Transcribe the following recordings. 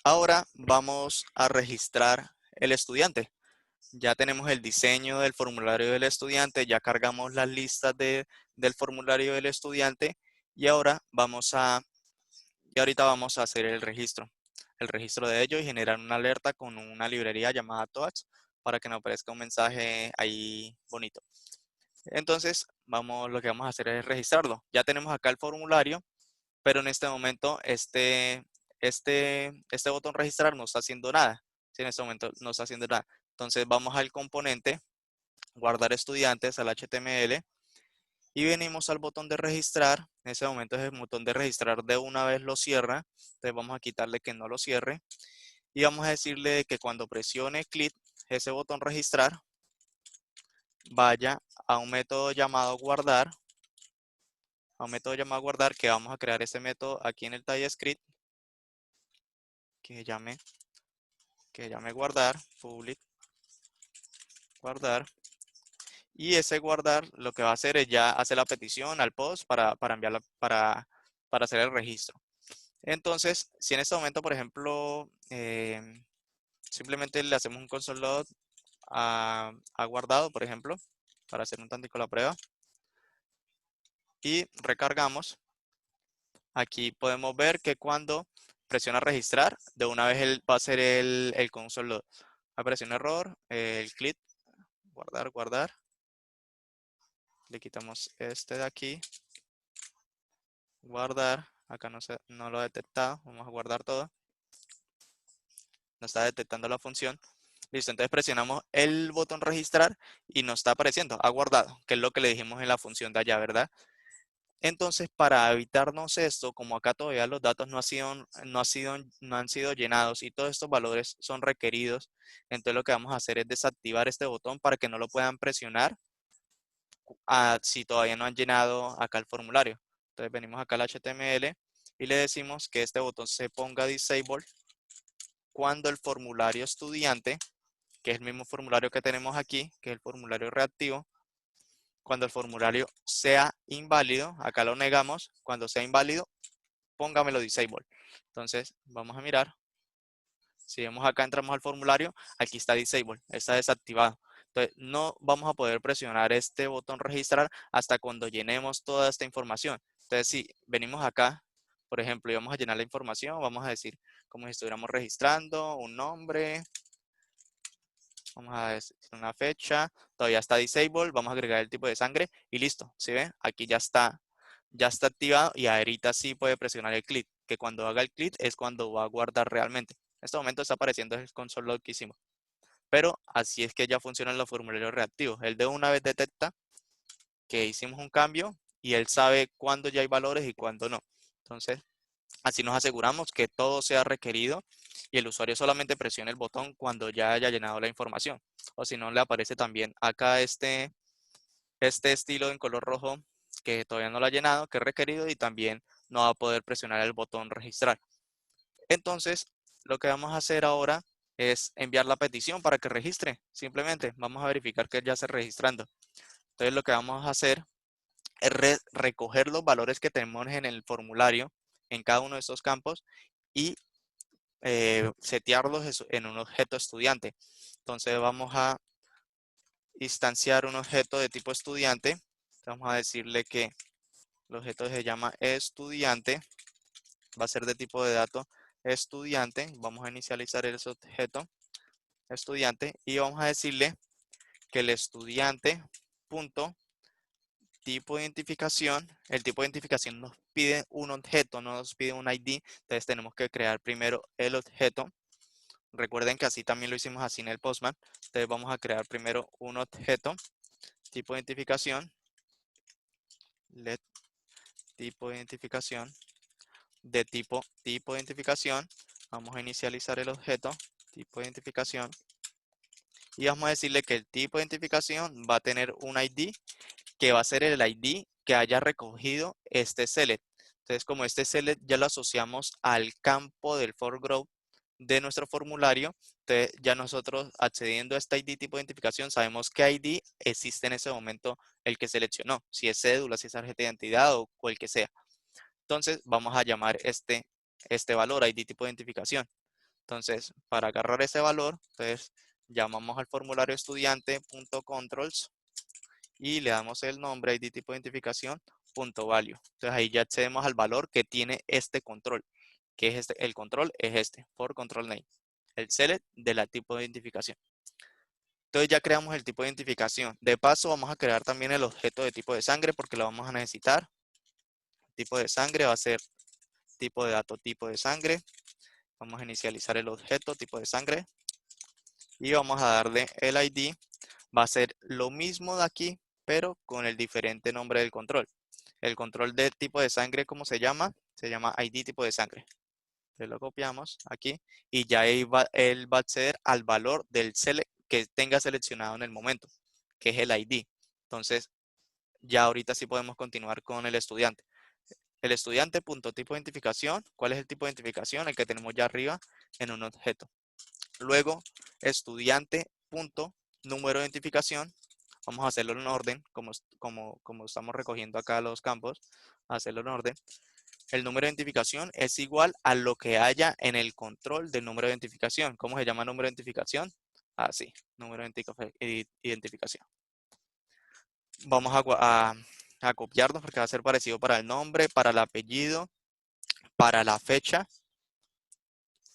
Ahora vamos a registrar el estudiante. Ya tenemos el diseño del formulario del estudiante, ya cargamos las listas del formulario del estudiante y ahorita vamos a hacer el registro de ello y generar una alerta con una librería llamada Toads para que nos aparezca un mensaje ahí bonito. Entonces, lo que vamos a hacer es registrarlo. Ya tenemos acá el formulario, pero en este momento este botón registrar no está haciendo nada. Sí, en este momento no está haciendo nada. Entonces vamos al componente, guardar estudiantes, al HTML, y venimos al botón de registrar. En ese momento es el botón de registrar de una vez lo cierra. Entonces vamos a quitarle que no lo cierre. Y vamos a decirle que cuando presione clic, ese botón registrar, vaya a un método llamado guardar, que vamos a crear ese método aquí en el TypeScript, que llame guardar, public guardar. Y ese guardar lo que va a hacer es ya hacer la petición al post para enviarla, para hacer el registro. Entonces, si en este momento, por ejemplo, simplemente le hacemos un console log a guardado, por ejemplo, para hacer un tantico la prueba, y recargamos, aquí podemos ver que cuando presiona registrar, de una vez va a hacer el console log. Aparece un error, el clic, guardar, le quitamos este de aquí, guardar, acá no lo ha detectado, vamos a guardar todo, no está detectando la función. Listo, entonces presionamos el botón registrar y nos está apareciendo, ha guardado, que es lo que le dijimos en la función de allá, ¿verdad? Entonces, para evitarnos esto, como acá todavía los datos no han sido llenados y todos estos valores son requeridos, entonces lo que vamos a hacer es desactivar este botón para que no lo puedan presionar si todavía no han llenado acá el formulario. Entonces venimos acá al HTML y le decimos que este botón se ponga disable cuando el formulario estudiante, que es el mismo formulario que tenemos aquí, que es el formulario reactivo, cuando el formulario sea inválido, acá lo negamos, cuando sea inválido, póngamelo disable. Entonces, vamos a mirar. Si vemos acá, entramos al formulario, aquí está disable, está desactivado. Entonces, no vamos a poder presionar este botón registrar hasta cuando llenemos toda esta información. Entonces, si venimos acá, por ejemplo, y vamos a llenar la información, vamos a decir como si estuviéramos registrando un nombre, vamos a decir una fecha, todavía está disable, vamos a agregar el tipo de sangre y listo. ¿Sí ven? Aquí ya está activado y ahorita sí puede presionar el clic, que cuando haga el clic es cuando va a guardar realmente. En este momento está apareciendo el console log que hicimos. Pero así es que ya funcionan los formularios reactivos. Él de una vez detecta que hicimos un cambio y él sabe cuándo ya hay valores y cuándo no. Entonces, así nos aseguramos que todo sea requerido y el usuario solamente presione el botón cuando ya haya llenado la información. O si no, le aparece también acá este estilo en color rojo que todavía no lo ha llenado, que es requerido y también no va a poder presionar el botón registrar. Entonces, lo que vamos a hacer ahora es enviar la petición para que registre. Simplemente vamos a verificar que ya esté registrando. Entonces, lo que vamos a hacer es recoger los valores que tenemos en el formulario en cada uno de estos campos y setearlos en un objeto estudiante. Entonces, vamos a instanciar un objeto de tipo estudiante. Vamos a decirle que el objeto se llama estudiante, va a ser de tipo de dato estudiante. Vamos a inicializar ese objeto estudiante y vamos a decirle que el estudiante punto tipo de identificación, el tipo de identificación nos pide un objeto, no nos pide un ID, entonces tenemos que crear primero el objeto. Recuerden que así también lo hicimos así en el Postman. Entonces vamos a crear primero un objeto, tipo de identificación, let tipo de identificación, de tipo de identificación. Vamos a inicializar el objeto, tipo de identificación. Y vamos a decirle que el tipo de identificación va a tener un ID, que va a ser el ID que haya recogido este select. Entonces, como este select ya lo asociamos al campo del for group de nuestro formulario, entonces ya nosotros accediendo a este ID tipo de identificación sabemos qué ID existe en ese momento el que seleccionó, si es cédula, si es tarjeta de identidad o el que sea. Entonces vamos a llamar este valor ID tipo de identificación. Entonces, para agarrar ese valor, entonces llamamos al formulario estudiante.controls y le damos el nombre, ID tipo de identificación, .value. Entonces ahí ya accedemos al valor que tiene este control, que es este, el control es este, for control name, el select de la tipo de identificación. Entonces ya creamos el tipo de identificación. De paso vamos a crear también el objeto de tipo de sangre porque lo vamos a necesitar. Tipo de sangre va a ser tipo de dato, tipo de sangre. Vamos a inicializar el objeto, tipo de sangre. Y vamos a darle el ID. Va a ser lo mismo de aquí, pero con el diferente nombre del control. El control de tipo de sangre, ¿cómo se llama? Se llama ID tipo de sangre. Entonces lo copiamos aquí y ya él va a acceder al valor del que tenga seleccionado en el momento, que es el ID. Entonces, ya ahorita sí podemos continuar con el estudiante. El estudiante punto tipo de identificación. ¿Cuál es el tipo de identificación? El que tenemos ya arriba en un objeto. Luego, estudiante punto número de identificación. Vamos a hacerlo en orden, como estamos recogiendo acá los campos. Hacerlo en orden. El número de identificación es igual a lo que haya en el control del número de identificación. ¿Cómo se llama el número de identificación? Así, número de identificación. Vamos a copiarnos porque va a ser parecido para el nombre, para el apellido, para la fecha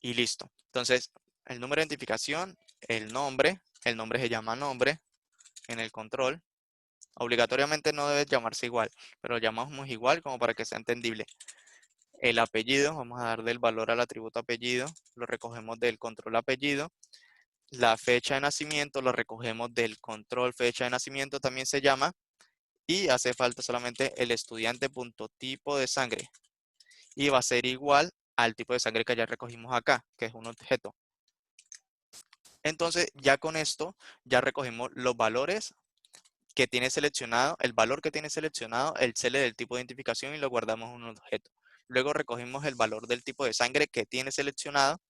y listo. Entonces, el número de identificación, el nombre se llama nombre en el control. Obligatoriamente no debe llamarse igual, pero lo llamamos igual como para que sea entendible. El apellido, vamos a darle el valor al atributo apellido, lo recogemos del control apellido. La fecha de nacimiento lo recogemos del control fecha de nacimiento, también se llama. Y hace falta solamente el estudiante.tipo de sangre. Y va a ser igual al tipo de sangre que ya recogimos acá, que es un objeto. Entonces, ya con esto, ya recogimos los valores que tiene seleccionado, el valor que tiene seleccionado, el CL del tipo de identificación y lo guardamos en un objeto. Luego recogimos el valor del tipo de sangre que tiene seleccionado,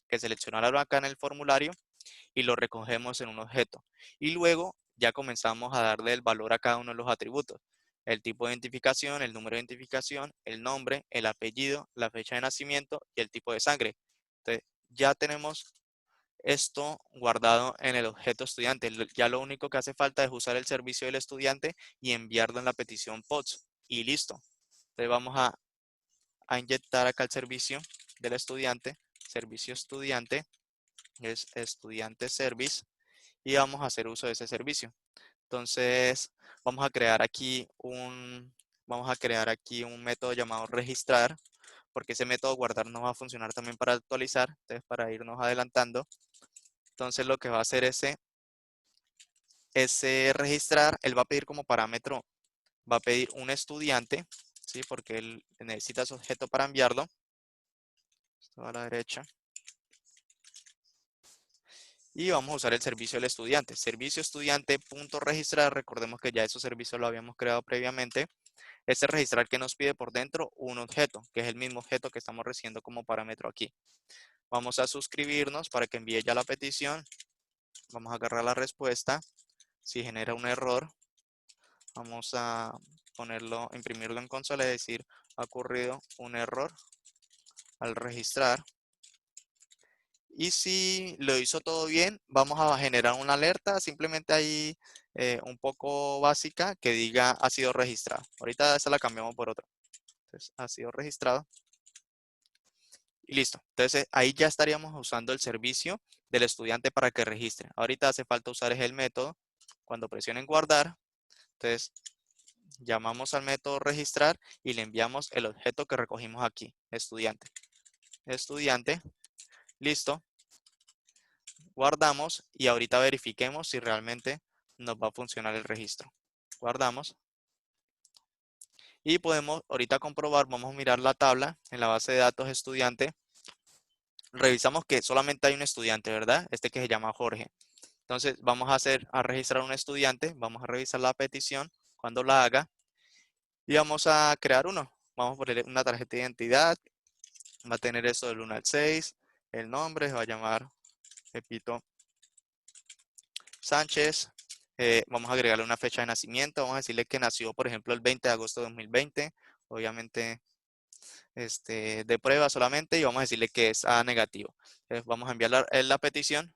que seleccionaron acá en el formulario y lo recogemos en un objeto. Y luego ya comenzamos a darle el valor a cada uno de los atributos. El tipo de identificación, el número de identificación, el nombre, el apellido, la fecha de nacimiento y el tipo de sangre. Entonces, ya tenemos esto guardado en el objeto estudiante. Ya lo único que hace falta es usar el servicio del estudiante y enviarlo en la petición POTS. Y listo. Entonces vamos a inyectar acá el servicio del estudiante. Servicio estudiante es estudiante service y vamos a hacer uso de ese servicio. Entonces vamos a crear aquí un método llamado registrar, porque ese método guardar nos va a funcionar también para actualizar. Entonces, para irnos adelantando, entonces lo que va a hacer ese registrar, él va a pedir como parámetro, va a pedir un estudiante, ¿sí? Porque él necesita su objeto para enviarlo. Esto a la derecha. Y vamos a usar el servicio del estudiante. Servicio estudiante.registrar, recordemos que ya esos servicios lo habíamos creado previamente. Este registrar que nos pide por dentro un objeto, que es el mismo objeto que estamos recibiendo como parámetro aquí. Vamos a suscribirnos para que envíe ya la petición. Vamos a agarrar la respuesta. Si genera un error, vamos a imprimirlo en consola y decir, ha ocurrido un error al registrar. Y si lo hizo todo bien, vamos a generar una alerta, simplemente ahí un poco básica, que diga ha sido registrado. Ahorita esa la cambiamos por otra. Entonces, ha sido registrado. Y listo. Entonces, ahí ya estaríamos usando el servicio del estudiante para que registre. Ahorita hace falta usar el método. Cuando presionen guardar, entonces llamamos al método registrar y le enviamos el objeto que recogimos aquí, estudiante. Estudiante, listo. Guardamos y ahorita verifiquemos si realmente nos va a funcionar el registro. Guardamos. Y podemos ahorita comprobar, vamos a mirar la tabla en la base de datos estudiante. Revisamos que solamente hay un estudiante, ¿verdad? Este que se llama Jorge. Entonces vamos a registrar un estudiante, vamos a revisar la petición cuando la haga y vamos a crear uno. Vamos a poner una tarjeta de identidad, va a tener eso del 1 al 6, el nombre se va a llamar Pepito Sánchez. Vamos a agregarle una fecha de nacimiento, vamos a decirle que nació, por ejemplo, el 20 de agosto de 2020. Obviamente de prueba solamente y vamos a decirle que es A negativo. Entonces vamos a enviar la petición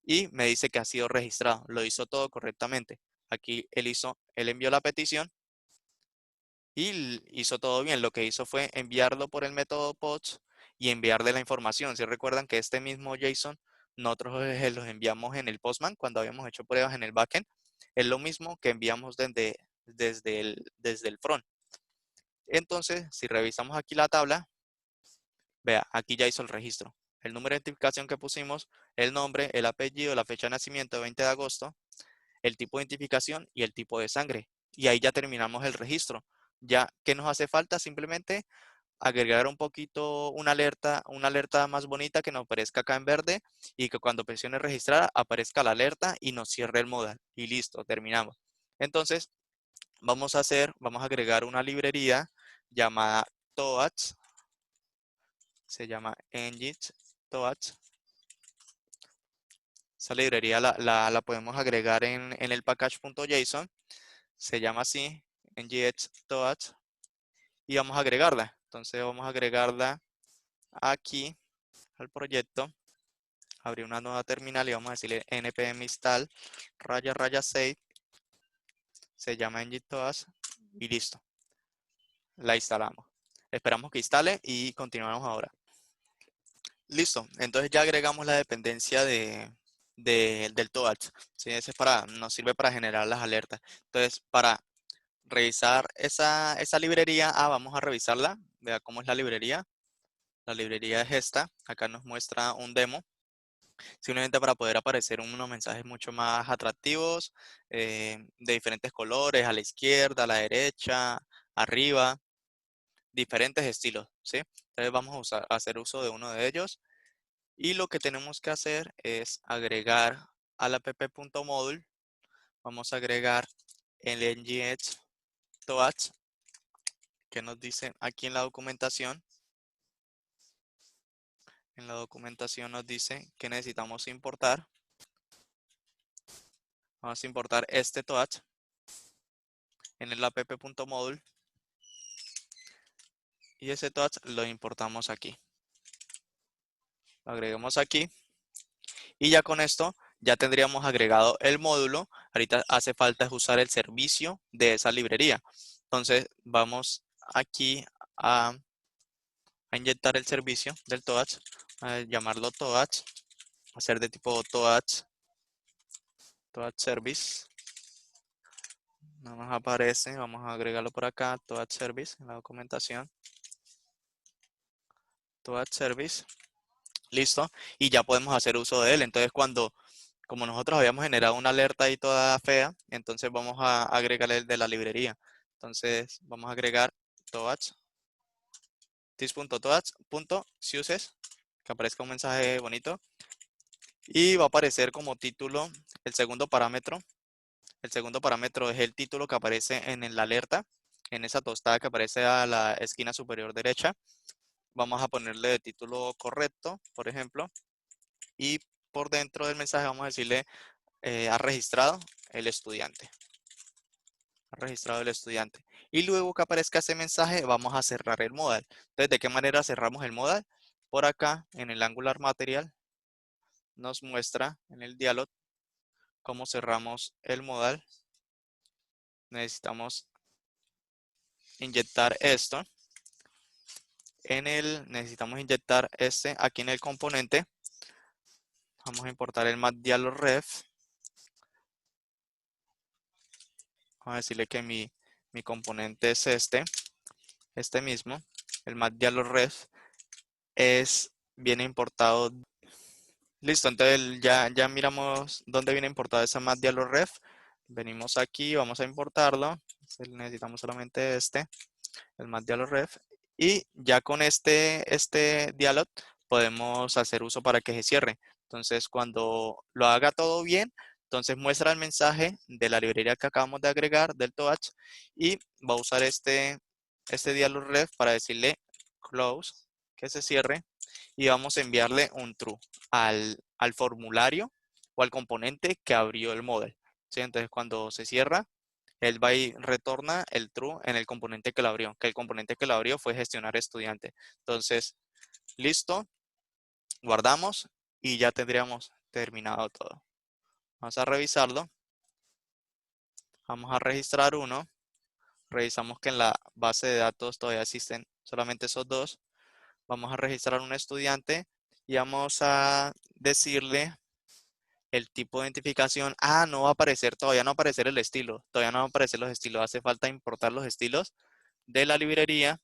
y me dice que ha sido registrado. Lo hizo todo correctamente. Aquí él envió la petición y hizo todo bien. Lo que hizo fue enviarlo por el método POST y enviarle la información. Si recuerdan que este mismo JSON nosotros los enviamos en el Postman cuando habíamos hecho pruebas en el backend. Es lo mismo que enviamos desde el front. Entonces, si revisamos aquí la tabla, vea, aquí ya hizo el registro. El número de identificación que pusimos, el nombre, el apellido, la fecha de nacimiento, 20 de agosto, el tipo de identificación y el tipo de sangre. Y ahí ya terminamos el registro. Ya, ¿qué nos hace falta? Simplemente agregar un poquito una alerta más bonita que nos aparezca acá en verde y que cuando presione registrar aparezca la alerta y nos cierre el modal. Y listo, terminamos. Entonces, vamos a agregar una librería llamada Toads. Se llama ngx Toads. Esa librería la podemos agregar en el package.json. Se llama así, ngx Toads. Y vamos a agregarla. Entonces vamos a agregarla aquí al proyecto. Abrir una nueva terminal y vamos a decirle npm install --save. Se llama ngtoas y listo. La instalamos. Esperamos que instale y continuamos ahora. Listo. Entonces ya agregamos la dependencia del Toads. ¿Sí? Ese es nos sirve para generar las alertas. Entonces, para revisar esa librería, vamos a revisarla. Vea cómo es la librería. La librería es esta. Acá nos muestra un demo. Simplemente para poder aparecer unos mensajes mucho más atractivos, de diferentes colores, a la izquierda, a la derecha, arriba, diferentes estilos, ¿sí? Entonces vamos a hacer uso de uno de ellos y lo que tenemos que hacer es agregar al app.module, vamos a agregar el ngx toads que nos dice aquí en la documentación. En la documentación nos dice que necesitamos importar. Vamos a importar este toads en el app.module y ese toads lo importamos aquí. Lo agregamos aquí y ya con esto ya tendríamos agregado el módulo. Ahorita hace falta es usar el servicio de esa librería. Entonces vamos aquí a inyectar el servicio del toads, a llamarlo toads, hacer de tipo toads service. No nos aparece, vamos a agregarlo por acá, toads service en la documentación. Toads service. Listo. Y ya podemos hacer uso de él. Entonces como nosotros habíamos generado una alerta ahí toda fea, entonces vamos a agregarle el de la librería. Entonces vamos a agregar toads, this.toads.suses, que aparezca un mensaje bonito. Y va a aparecer como título el segundo parámetro. El segundo parámetro es el título que aparece en la alerta, en esa tostada que aparece a la esquina superior derecha. Vamos a ponerle de título correcto, por ejemplo. Y por dentro del mensaje vamos a decirle ha registrado el estudiante. Ha registrado el estudiante. Y luego que aparezca ese mensaje, vamos a cerrar el modal. Entonces, ¿de qué manera cerramos el modal? Por acá, en el Angular Material, nos muestra en el dialog cómo cerramos el modal. Necesitamos inyectar esto. Necesitamos inyectar este aquí en el componente. Vamos a importar el MathDialogRef. Vamos a decirle que mi componente es este mismo. El MathDialogRef viene importado. Listo, entonces ya miramos dónde viene importado ese MathDialogRef. Venimos aquí, vamos a importarlo. Necesitamos solamente el MathDialogRef. Y ya con este dialog podemos hacer uso para que se cierre. Entonces, cuando lo haga todo bien, entonces muestra el mensaje de la librería que acabamos de agregar del Toads y va a usar este dialog-ref para decirle close, que se cierre, y vamos a enviarle un true al formulario o al componente que abrió el model. ¿Sí? Entonces, cuando se cierra, él va y retorna el true en el componente que lo abrió, que el componente que lo abrió fue gestionar estudiante. Entonces, listo, guardamos y ya tendríamos terminado todo. Vamos a revisarlo. Vamos a registrar uno. Revisamos que en la base de datos todavía existen solamente esos dos. Vamos a registrar un estudiante y vamos a decirle el tipo de identificación. Ah, no va a aparecer, todavía no va a aparecer el estilo. Todavía no van a aparecer los estilos. Hace falta importar los estilos de la librería.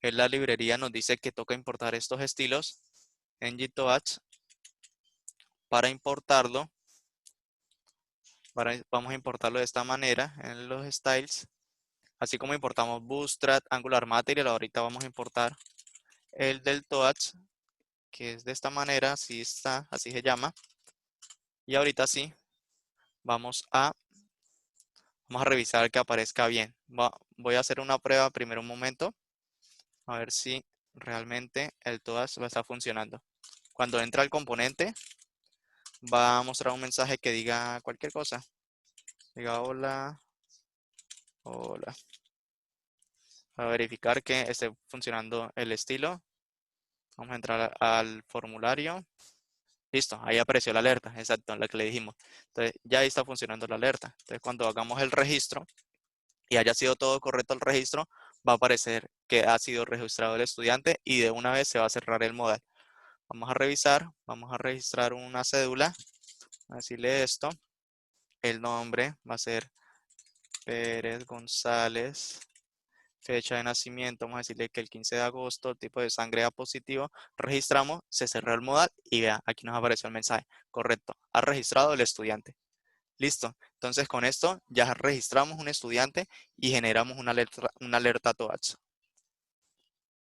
En la librería nos dice que toca importar estos estilos en GTOAds. Para importarlo, vamos a importarlo de esta manera en los styles. Así como importamos Bootstrap, Angular Material, ahorita vamos a importar el del Toads, que es de esta manera, así está, así se llama. Y ahorita sí, vamos a revisar que aparezca bien. Voy a hacer una prueba primero un momento, a ver si realmente el Toads va a estar funcionando. Cuando entra el componente, va a mostrar un mensaje que diga cualquier cosa. Diga hola, hola. Para verificar que esté funcionando el estilo, vamos a entrar al formulario. Listo, ahí apareció la alerta, exacto, la que le dijimos. Entonces, ya ahí está funcionando la alerta. Entonces, cuando hagamos el registro y haya sido todo correcto el registro, va a aparecer que ha sido registrado el estudiante y de una vez se va a cerrar el modal. Vamos a revisar, vamos a registrar una cédula, a decirle esto. El nombre va a ser Pérez González. Fecha de nacimiento, vamos a decirle que el 15 de agosto, tipo de sangre A positivo, registramos, se cerró el modal y vea, aquí nos apareció el mensaje. Correcto, ha registrado el estudiante. Listo, entonces con esto ya registramos un estudiante y generamos una alerta TOADS.